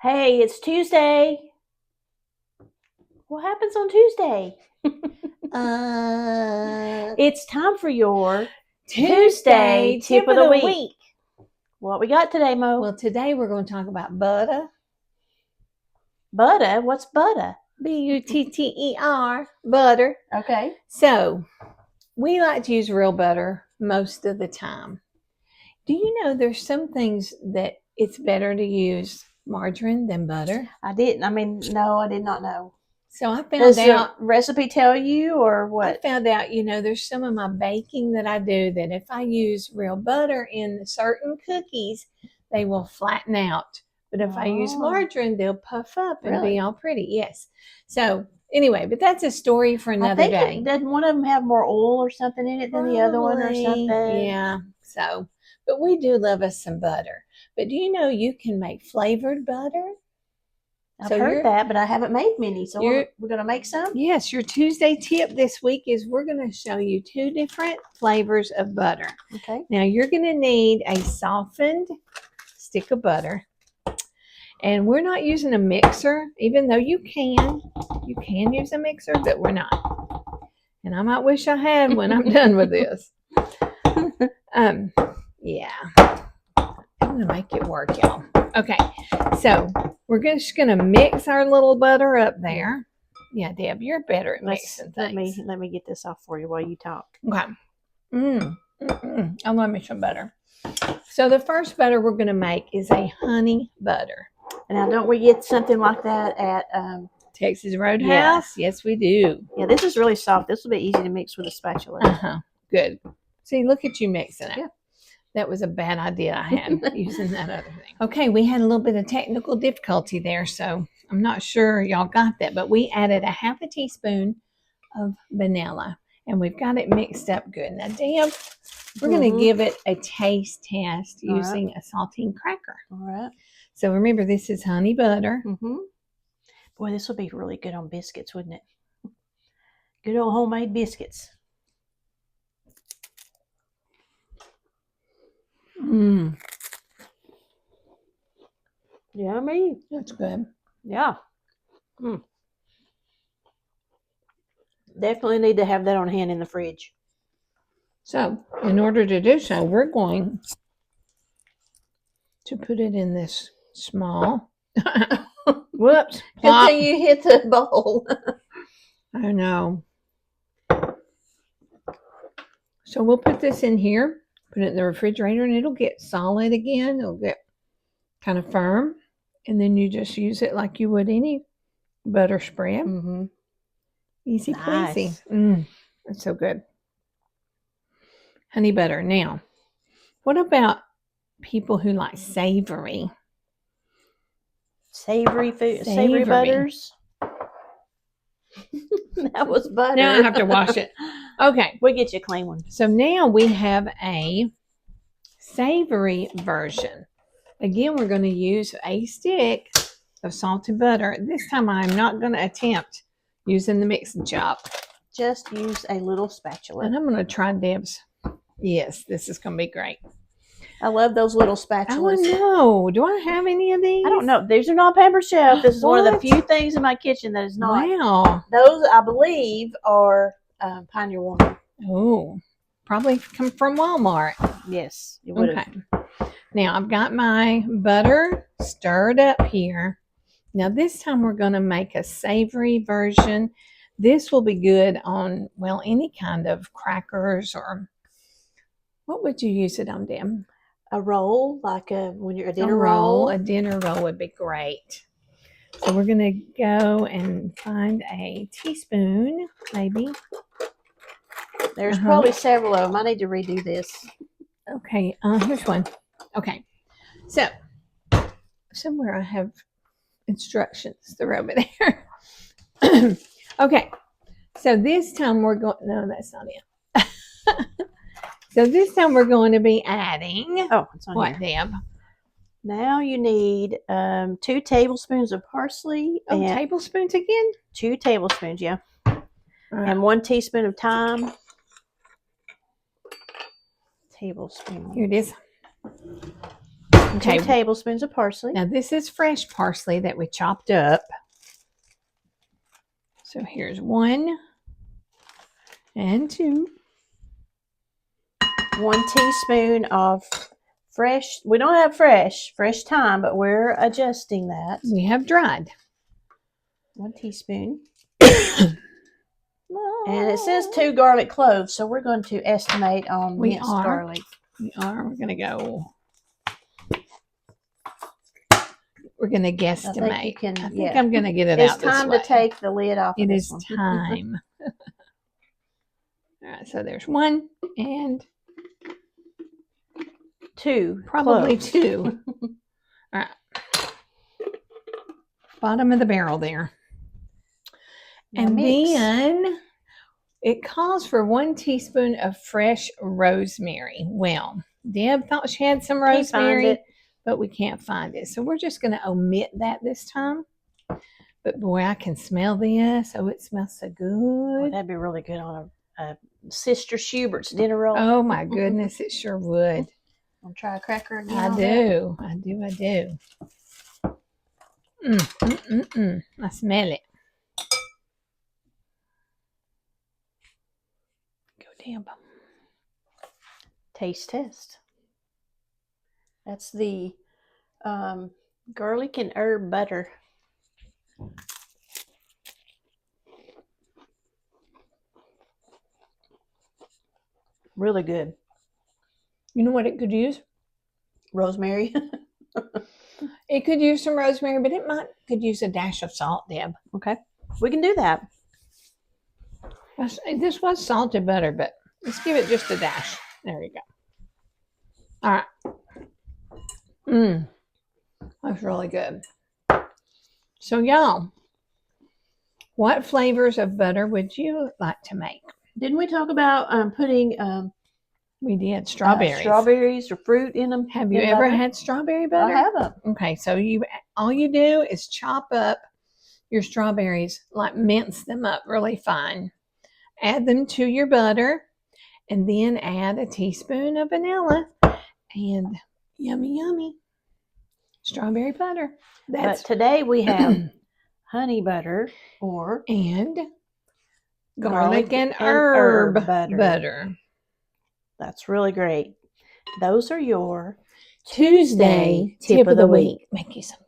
Hey, it's Tuesday. What happens on Tuesday? It's time for your Tuesday tip of the week. What we got today, Mo? Well, today we're going to talk about butter. Butter? What's butter? B-U-T-T-E-R, butter. Okay. So, we like to use real butter most of the time. Do you know there's some things that it's better to use margarine than butter? I didn't. No, I did not know. So I found Does out. the recipe tell you or what? I found out, there's some of my baking that I do that if I use real butter in certain cookies, they will flatten out. But if I use margarine, they'll puff up and be all pretty. Yes. So anyway, but that's a story for another day. Doesn't one of them have more oil or something in it than the other one or something? Yeah. So, but we do love us some butter. But do you know you can make flavored butter? I've heard that, but I haven't made many. So we're going to make some? Yes. Your Tuesday tip this week is we're going to show you 2 different flavors of butter. Okay. Now, you're going to need a softened stick of butter. And we're not using a mixer, even though you can. You can use a mixer, but we're not. And I might wish I had when I'm done with this. Yeah. I'm going to make it work, y'all. Okay. So we're just going to mix our little butter up there. Yeah, Deb, you're better at mixing things. Let me get this off for you while you talk. Okay. I love me some butter. So the first butter we're going to make is a honey butter. Now, don't we get something like that at Texas Roadhouse? Yes, we do. Yeah, this is really soft. This will be easy to mix with a spatula. Good. See, look at you mixing it. Yeah. That was a bad idea I had using that other thing. Okay, we had a little bit of technical difficulty there, so I'm not sure y'all got that, but we added a half a teaspoon of vanilla, and we've got it mixed up good. Now, Deb, we're going to give it a taste test using a saltine cracker. All right. So remember, this is honey butter. Boy, this will be really good on biscuits, wouldn't it? Good old homemade biscuits. Yummy. That's good. Yeah. Definitely need to have that on hand in the fridge. So, in order to do so, we're going to put it in this small. Whoops. Good thing you hit the bowl. I know. So we'll put this in here, put it in the refrigerator, and it'll get solid again. It'll get kind of firm. And then you just use it like you would any butter spread. Easy peasy. That's so good. Honey butter. Now, what about people who like savory? Savory food, savory butters. That was butter. Now I have to wash it. Okay. We'll get you a clean one. So now we have a savory version. Again, we're going to use a stick of salted butter. This time I'm not going to attempt using the mixing chop. Just use a little spatula. And I'm going to try Deb's. Yes, this is going to be great. I love those little spatulas. I know. Do I have any of these? I don't know. These are not paper shelf. This is one of the few things in my kitchen that is not. Wow. Those, I believe, are Pioneer Woman. Oh, probably come from Walmart. Yes, it would have. Okay. Now, I've got my butter stirred up here. Now, this time we're going to make a savory version. This will be good on, well, any kind of crackers or what would you use it on, Deb? A roll, like when you're a dinner roll. A dinner roll would be great. So we're going to go and find a teaspoon, maybe. There's probably several of them. I need to redo this. Okay, here's one. Okay, so somewhere I have instructions. They're over there. Okay, so this time we're going, no, that's not it. So this time we're going to be adding, it's on what, here. Deb? Now you need 2 tablespoons of parsley. Oh, tablespoons again? 2 tablespoons, yeah. Right. And 1 teaspoon of thyme. Tablespoon. Here it is. Okay. 2 tablespoons of parsley. Now this is fresh parsley that we chopped up. So here's 1 and 2. 1 teaspoon of fresh. We don't have fresh thyme, but we're adjusting that. We have dried. 1 teaspoon. And it says 2 garlic cloves, so we're going to estimate on minced garlic. We are. We're going to go. We're going to guesstimate. I think I'm going to get it out this way. It's time to take the lid off. It is time. All right, so there's 1 and 2. Probably cloves. 2. All right. Bottom of the barrel there. And then it calls for 1 teaspoon of fresh rosemary. Well, Deb thought she had some rosemary, but we can't find it. So we're just going to omit that this time. But boy, I can smell this. Oh, it smells so good. Oh, that'd be really good on a Sister Schubert's dinner roll. Oh my goodness, it sure would. Want to try a cracker again? I do. I smell it. Go Deb. Taste test. That's the garlic and herb butter. Really good. You know what it could use? Rosemary. It could use some rosemary, but it could use a dash of salt, Deb. Okay. We can do that. This was salted butter, but let's give it just a dash. There you go. All right. That's really good. So, y'all, what flavors of butter would you like to make? Didn't we talk about putting... we did strawberries. Strawberries or fruit in them. Have you ever had strawberry butter? I haven't. Okay, so all you do is chop up your strawberries, like mince them up really fine. Add them to your butter, and then add a teaspoon of vanilla, and yummy strawberry butter. But today we have honey butter and garlic and herb butter. That's really great. Those are your Tuesday tip of the week. Make you some